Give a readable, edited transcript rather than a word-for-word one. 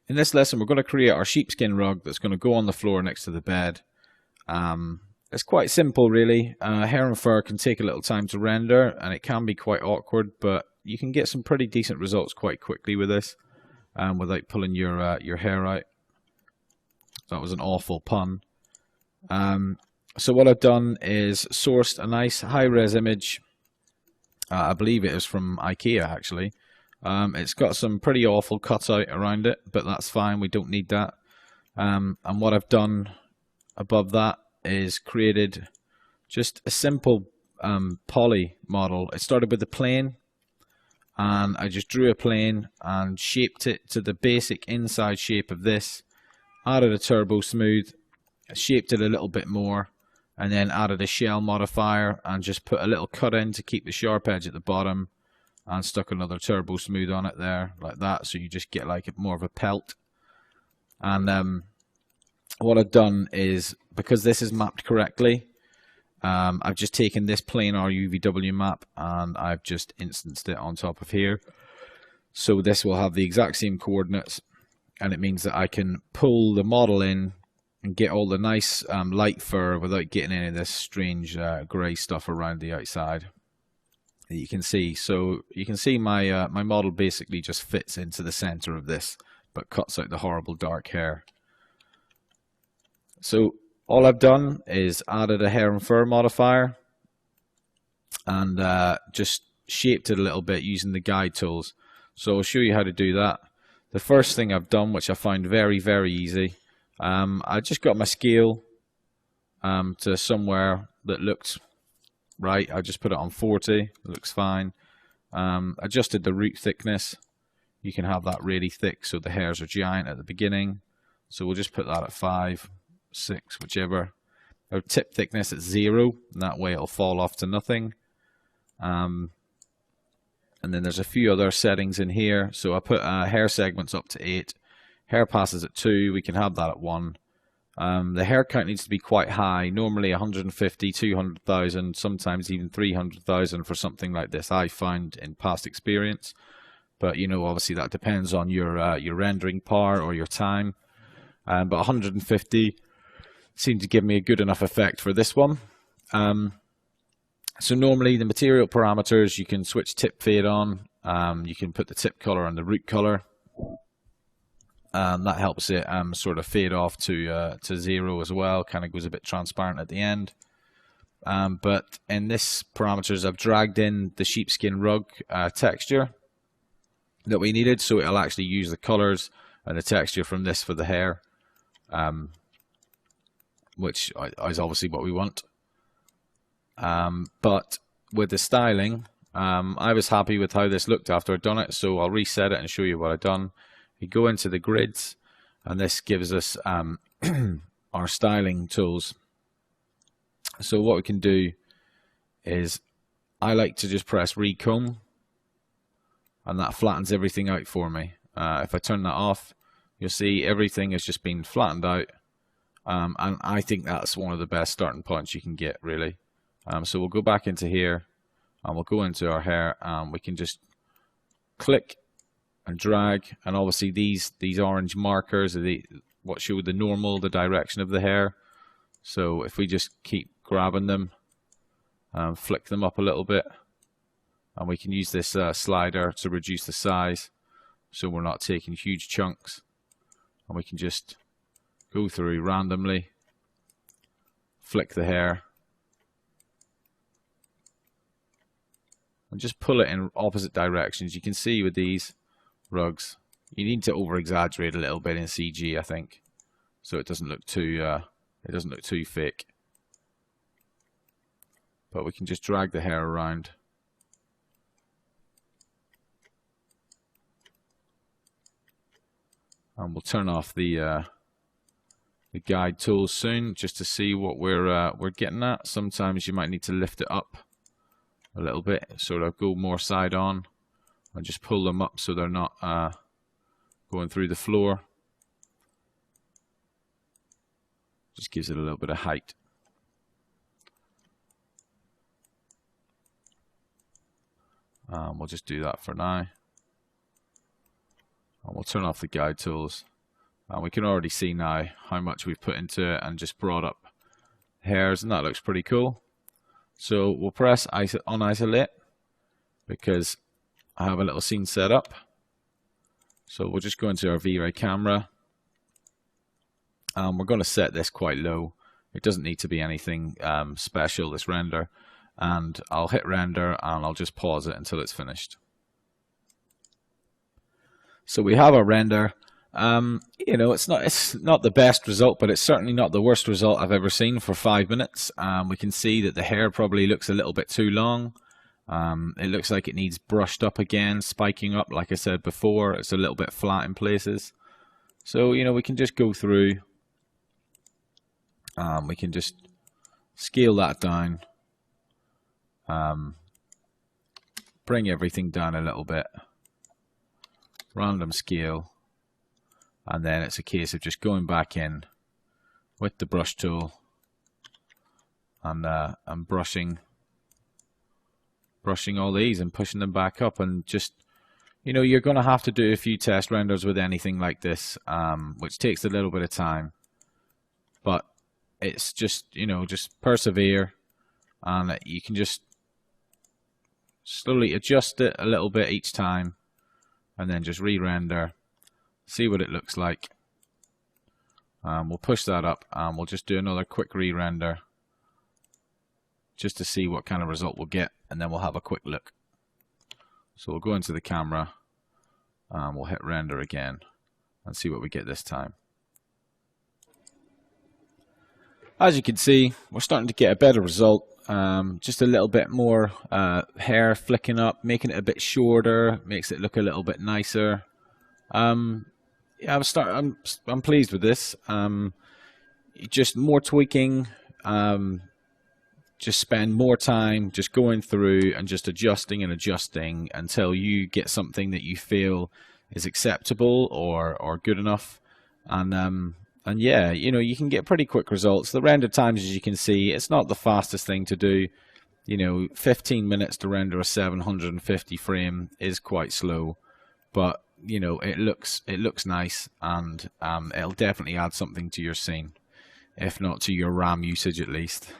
In this lesson, we're going to create our sheepskin rug that's going to go on the floor next to the bed. It's quite simple, really. Hair and fur can take a little time to render, and it can be quite awkward, but you can get some pretty decent results quite quickly with this, without pulling your hair out. That was an awful pun. So what I've done is sourced a nice high-res image. I believe it is from IKEA, actually. It's got some pretty awful cutout around it, but that's fine. We don't need that. And what I've done above that is created just a simple poly model. It started with a plane, and I just drew a plane and shaped it to the basic inside shape of this. Added a turbo smooth, shaped it a little bit more, and then added a shell modifier and just put a little cut in to keep the sharp edge at the bottom, and stuck another turbo smooth on it there like that, so you just get like more of a pelt. And what I've done is, because this is mapped correctly, I've just taken this planar UVW map and I've just instanced it on top of here, so this will have the exact same coordinates, and it means that I can pull the model in and get all the nice light fur without getting any of this strange grey stuff around the outside that you can see. So you can see my my model basically just fits into the center of this, but cuts out the horrible dark hair. So all I've done is added a hair and fur modifier and just shaped it a little bit using the guide tools. So I'll show you how to do that. The first thing I've done, which I find very easy, I just got my scale to somewhere that looked right. I just put it on 40, it looks fine. Adjusted the root thickness. You can have that really thick so the hairs are giant at the beginning. So we'll just put that at 5, 6, whichever. Our tip thickness at 0, and that way it'll fall off to nothing. And then there's a few other settings in here. So I put hair segments up to 8. Hair passes at 2, we can have that at 1. The hair count needs to be quite high, normally 150, 200,000, sometimes even 300,000 for something like this, I find in past experience. But you know, obviously that depends on your rendering power or your time. But 150 seemed to give me a good enough effect for this one. So normally the material parameters, you can switch tip fade on, you can put the tip color and the root color. That helps it sort of fade off to 0 as well, kind of goes a bit transparent at the end. But in this parameters, I've dragged in the sheepskin rug texture that we needed, so it'll actually use the colors and the texture from this for the hair, which is obviously what we want. But with the styling, I was happy with how this looked after I'd done it, so I'll reset it and show you what I've done. You go into the grids, and this gives us our styling tools. So what we can do is, I like to just press recomb, and that flattens everything out for me. If I turn that off, you'll see everything has just been flattened out, and I think that's one of the best starting points you can get, really. So we'll go back into here, and we'll go into our hair, and we can just click and drag, and obviously these orange markers are what show the normal, the direction of the hair. So if we just keep grabbing them, flick them up a little bit, and we can use this slider to reduce the size so we're not taking huge chunks, and we can just go through randomly, flick the hair, and just pull it in opposite directions. You can see with these rugs, you need to over exaggerate a little bit in CG, I think, so it doesn't look too fake. But we can just drag the hair around, and we'll turn off the guide tools soon, just to see what we're getting at. Sometimes you might need to lift it up a little bit, sort of go more side on, and just pull them up so they're not going through the floor. Just gives it a little bit of height. We'll just do that for now. And we'll turn off the guide tools. And we can already see now how much we've put into it and just brought up hairs, and that looks pretty cool. So we'll press on isolate because I have a little scene set up. So we'll just go into our V-Ray camera. We're going to set this quite low. It doesn't need to be anything special, this render. And I'll hit render and I'll just pause it until it's finished. So we have our render. You know, it's not the best result, but it's certainly not the worst result I've ever seen for 5 minutes. We can see that the hair probably looks a little bit too long. It looks like it needs brushed up again, spiking up like I said before. It's a little bit flat in places. So, you know, we can just go through. We can just scale that down. Bring everything down a little bit. Random scale. And then it's a case of just going back in with the brush tool and brushing all these and pushing them back up. And just, you know, you're going to have to do a few test renders with anything like this, which takes a little bit of time. But it's just, you know, just persevere, and you can just slowly adjust it a little bit each time, and then just re-render, see what it looks like. We'll push that up and we'll just do another quick re-render just to see what kind of result we'll get, and then we'll have a quick look. So we'll go into the camera and we'll hit render again and see what we get this time. As you can see, we're starting to get a better result. Just a little bit more hair flicking up, making it a bit shorter, makes it look a little bit nicer. Yeah, I'm pleased with this. Just more tweaking. Just spend more time just going through and just adjusting and adjusting until you get something that you feel is acceptable or good enough. And yeah, you know, you can get pretty quick results. The render times, as you can see, it's not the fastest thing to do. You know, 15 minutes to render a 750 frame is quite slow, but you know, it looks nice, and it'll definitely add something to your scene, if not to your RAM usage at least.